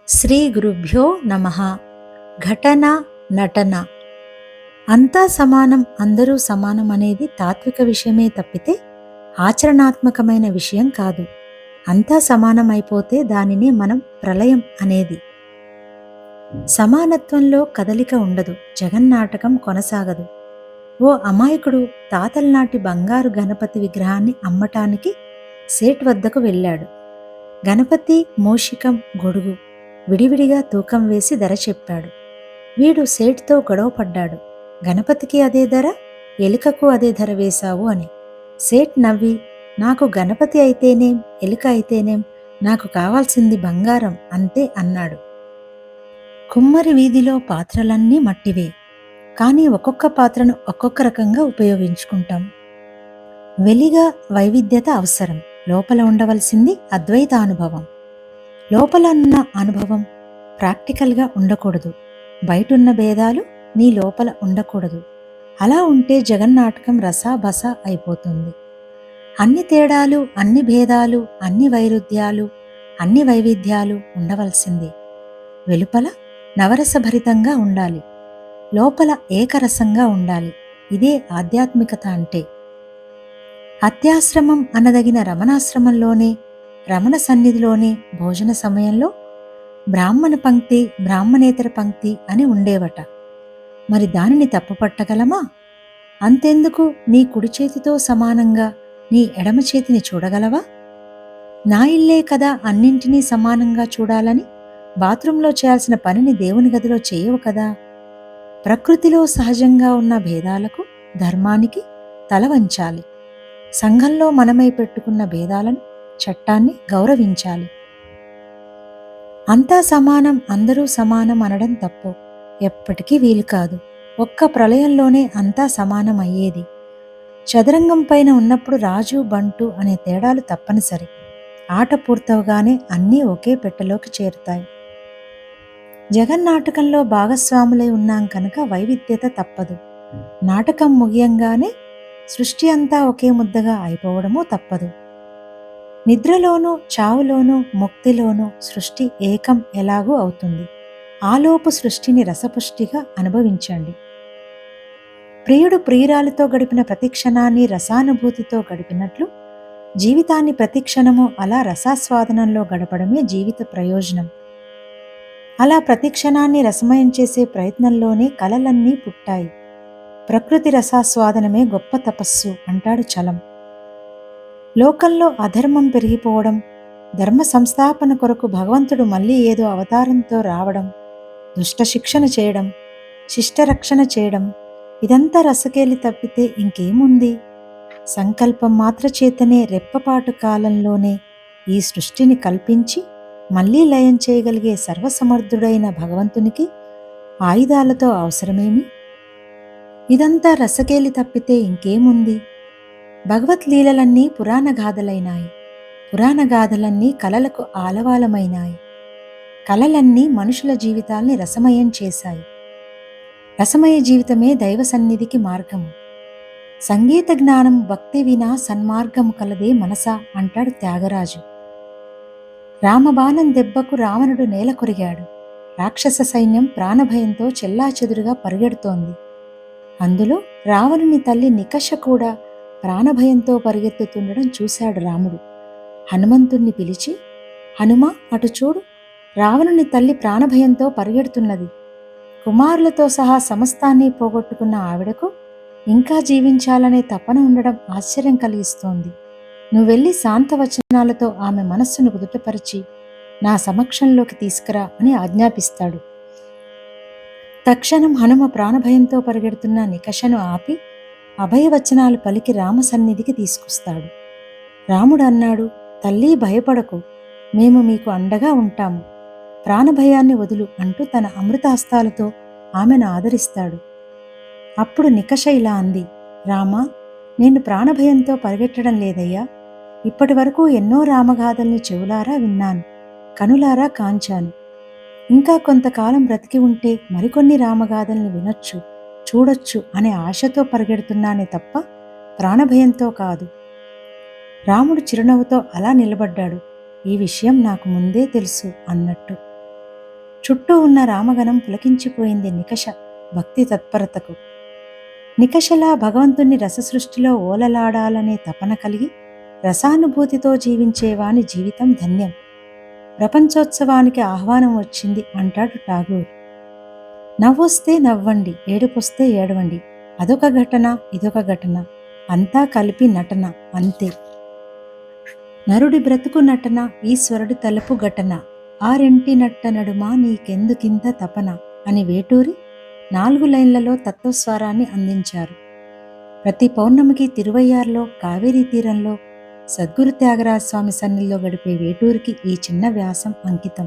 శ్రీ గురుభ్యో నమః. ఘటన నటన అంతా సమానం, అందరూ సమానం అనేది తాత్విక విషయమే తప్పితే ఆచరణాత్మకమైన విషయం కాదు. అంతా సమానం అయిపోతే దానినే మనం ప్రళయం అనేది. సమానత్వంలో కదలిక ఉండదు, జగన్నాటకం కొనసాగదు. ఓ అమాయకుడు తాతల్నాటి బంగారు గణపతి విగ్రహాన్ని అమ్మటానికి సేట్ వద్దకు వెళ్ళాడు. గణపతి, మూషికం, గొడుగు విడివిడిగా తూకం వేసి ధర చెప్పాడు. వీడు సేట్తో గొడవపడ్డాడు. గణపతికి అదే ధర, ఎలుకకు అదే ధర వేశావు అని. సేట్ నవ్వి, నాకు గణపతి అయితేనేం, ఎలుక అయితేనేం, నాకు కావాల్సింది బంగారం అంతే అన్నాడు. కుమ్మరి వీధిలో పాత్రలన్నీ మట్టివే, కానీ ఒక్కొక్క పాత్రను ఒక్కొక్క రకంగా ఉపయోగించుకుంటాం. వెలిగా వైవిధ్యత అవసరం, లోపల ఉండవలసింది అద్వైతానుభవం. లోపల ఉన్న అనుభవం ప్రాక్టికల్గా ఉండకూడదు. బయటున్న భేదాలు నీ లోపల ఉండకూడదు. అలా ఉంటే జగన్నాటకం రసాబసా అయిపోతుంది. అన్ని తేడాలు, అన్ని భేదాలు, అన్ని వైరుధ్యాలు, అన్ని వైవిధ్యాలు ఉండవలసిందే. వెలుపల నవరసభరితంగా ఉండాలి, లోపల ఏకరసంగా ఉండాలి. ఇదే ఆధ్యాత్మికత అంటే. అత్యాశ్రమం అనదగిన రమణాశ్రమంలోనే, రమణ సన్నిధిలోనే భోజన సమయంలో బ్రాహ్మణ పంక్తి, బ్రాహ్మణేతర పంక్తి అని ఉండేవట. మరి దానిని తప్పుపట్టగలమా? అంతెందుకు, నీ కుడి చేతితో సమానంగా నీ ఎడమ చేతిని చూడగలవా? నా ఇల్లే కదా అన్నింటినీ సమానంగా చూడాలని బాత్రూంలో చేయాల్సిన పనిని దేవుని గదిలో చేయవు కదా. ప్రకృతిలో సహజంగా ఉన్న భేదాలకు, ధర్మానికి తల వంచాలి. సంఘంలో మనమై పెట్టుకున్న భేదాలను, చట్టాన్ని గౌరవించాలి. అంతా సమానం, అందరూ సమానం అనడం తప్పు. ఎప్పటికీ వీలు కాదు. ఒక్క ప్రళయంలోనే అంతా సమానం అయ్యేది. చదరంగం పైన ఉన్నప్పుడు రాజు, బంటు అనే తేడాలు తప్పనిసరి. ఆట పూర్తవగానే అన్నీ ఒకే పెట్టెలోకి చేరుతాయి. జగన్నాటకంలో భాగస్వాములై ఉన్నాం కనుక వైవిధ్యత తప్పదు. నాటకం ముగియంగానే సృష్టి అంతా ఒకే ముద్దగా అయిపోవడమూ తప్పదు. నిద్రలోనూ, చావులోనూ, ముక్తిలోనూ సృష్టి ఏకం ఎలాగూ అవుతుంది. ఆలోపు సృష్టిని రసపుష్టిగా అనుభవించండి. ప్రియుడు ప్రియురాలితో గడిపిన ప్రతిక్షణాన్ని రసానుభూతితో గడిపినట్లు జీవితాన్ని ప్రతిక్షణము అలా రసాస్వాదనంలో గడపడమే జీవిత ప్రయోజనం. అలా ప్రతిక్షణాన్ని రసమయం చేసే ప్రయత్నంలోనే కలలన్నీ పుట్టాయి. ప్రకృతి రసాస్వాదనమే గొప్ప తపస్సు అంటాడు చలం. లోకంలో అధర్మం పెరిగిపోవడం, ధర్మ సంస్థాపన కొరకు భగవంతుడు మళ్ళీ ఏదో అవతారంతో రావడం, దుష్ట శిక్షణ చేయడం, శిష్టరక్షణ చేయడం, ఇదంతా రసకేలి తప్పితే ఇంకేముంది? సంకల్పం మాత్ర చేతనే రెప్పపాటు కాలంలోనే ఈ సృష్టిని కల్పించి మళ్ళీ లయం చేయగలిగే సర్వసమర్థుడైన భగవంతునికి ఆయుధాలతో అవసరమేమి? ఇదంతా రసకేలి తప్పితే ఇంకేముంది? భగవద్లీలలన్నీ పురాణగాథలైనాయి. పురాణగాథలన్నీ కలలకు ఆలవాలమైనాయి. కలలన్నీ మనుషుల జీవితాల్ని రసమయం చేశాయి. రసమయ జీవితమే దైవ సన్నిధికి మార్గము. సంగీత జ్ఞానం భక్తి వినా సన్మార్గము కలదే మనసా అంటాడు త్యాగరాజు. రామబాణం దెబ్బకు రావణుడు నేల కొరిగాడు. రాక్షస సైన్యం ప్రాణభయంతో చెల్లాచెదురుగా పరిగెడుతోంది. అందులో రావణుని తల్లి నికష కూడా ప్రాణభయంతో పరిగెత్తుతుండడం చూశాడు రాముడు. హనుమంతుణ్ణి పిలిచి, హనుమా అటు చూడు, రావణుని తల్లి ప్రాణభయంతో పరిగెడుతున్నది. కుమారులతో సహా సమస్తాన్ని పోగొట్టుకున్న ఆవిడకు ఇంకా జీవించాలనే తపన ఉండడం ఆశ్చర్యం కలిగిస్తోంది. నువ్వెళ్ళి శాంతవచనాలతో ఆమె మనస్సును కుదుటపరిచి నా సమక్షంలోకి తీసుకురా అని ఆజ్ఞాపిస్తాడు. తక్షణం హనుమ ప్రాణభయంతో పరిగెడుతున్న నికషను ఆపి అభయవచనాలు పలికి రామ సన్నిధికి తీసుకొస్తాడు. రాముడు అన్నాడు, తల్లి భయపడకు, మేము మీకు అండగా ఉంటాము, ప్రాణభయాన్ని వదులు అంటూ తన అమృతాస్తాలతో ఆమెను ఆదరిస్తాడు. అప్పుడు నికష ఇలా అంది, రామా, నేను ప్రాణభయంతో పరిగెట్టడం లేదయ్యా. ఇప్పటి వరకు ఎన్నో రామగాథల్ని చెవులారా విన్నాను, కనులారా కాంచాను. ఇంకా కొంతకాలం బ్రతికి ఉంటే మరికొన్ని రామగాథల్ని వినొచ్చు, చూడొచ్చు అనే ఆశతో పరిగెడుతున్నానే తప్ప ప్రాణభయంతో కాదు. రాముడు చిరునవ్వుతో అలా నిలబడ్డాడు. ఈ విషయం నాకు ముందే తెలుసు అన్నట్టు. చుట్టూ ఉన్న రామగణం పులకించిపోయింది నికష భక్తి తత్పరతకు. నికషలా భగవంతుని రససృష్టిలో ఓలలాడాలనే తపన కలిగి రసానుభూతితో జీవించేవాని జీవితం ధన్యం. ప్రపంచోత్సవానికి ఆహ్వానం వచ్చింది అంటాడు ఠాగూర్. నవ్వొస్తే నవ్వండి, ఏడుపొస్తే ఏడవండి, అదొక ఘటన, ఇదొక ఘటన, అంతా కలిపి నటన అంతే. నరుడి బ్రతుకు నటన, ఈశ్వరుడి తలుపు ఘటన, ఆరింటి నట్ట నడుమా నీకెందుకింత తపన అని వేటూరి 4 లైన్లలో తత్వస్వరాన్ని అందించారు. ప్రతి పౌర్ణమికి తిరువయ్యారులో కావేరీ తీరంలో సద్గురు త్యాగరాజస్వామి సన్నిధిలో గడిపే వేటూరికి ఈ చిన్న వ్యాసం అంకితం.